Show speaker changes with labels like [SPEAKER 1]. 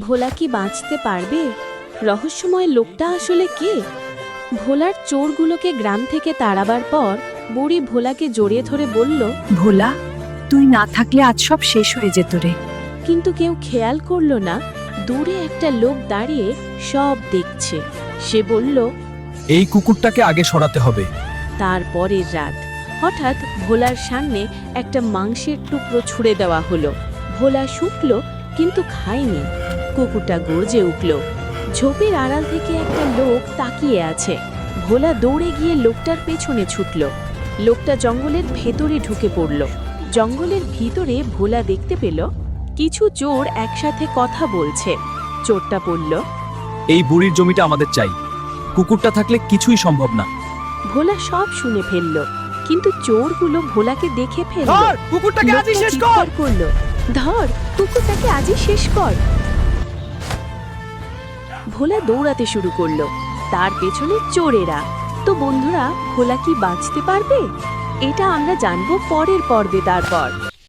[SPEAKER 1] ভোলা কি বাঁচতে পারবে? রহস্যময় লোকটা আসলে কে? ভোলার চোরগুলোকে গ্রাম থেকে তাড়াবার পর বুড়ি ভোলাকে জড়িয়ে ধরে বলল,
[SPEAKER 2] ভোলা, তুই না থাকলে আজ সব শেষ হয়ে যেত রে।
[SPEAKER 1] কিন্তু কেউ খেয়াল করল না দূরে একটা লোক দাঁড়িয়ে সব দেখছে। সে বলল,
[SPEAKER 3] এই কুকুরটাকে আগে সরাতে হবে।
[SPEAKER 1] তারপরের রাত হঠাৎ ভোলার সামনে একটা মাংসের টুকরো ছুঁড়ে দেওয়া হলো। ভোলা শুকল কিন্তু খায়নি। কুকুরটা গর্জে উঠল। ঝোপের আড়াল থেকে একটা লোক তাকিয়ে আছে। ভোলা দৌড়ে গিয়ে লোকটার পেছনে ছুটল। লোকটা জঙ্গলের ভেতরে ঢুকে পড়ল। জঙ্গলের ভিতরে ভোলা দেখতে পেল কিছু চোর একসাথে কথা বলছে। চোরটা বলল,
[SPEAKER 3] এই বুড়ির জমিটা আমাদের চাই। কুকুরটা থাকলে কিছুই সম্ভব না।
[SPEAKER 1] ভোলা সব শুনে ফেলল, কিন্তু চোরগুলো ভোলাকে দেখে ফেলল।
[SPEAKER 3] ধর, কুকুরটাকে আজই
[SPEAKER 1] লোকটা
[SPEAKER 3] শেষ কর।
[SPEAKER 1] চিৎকার করলো, ধর, কুকুরটাকে আজই শেষ কর। ভোলা দৌড়াতে শুরু করলো, তার পেছনে চোরেরা। তো বন্ধুরা, ভোলা কি বাঁচতে পারবে? এটা আমরা জানবো পরের পর্বে। তারপর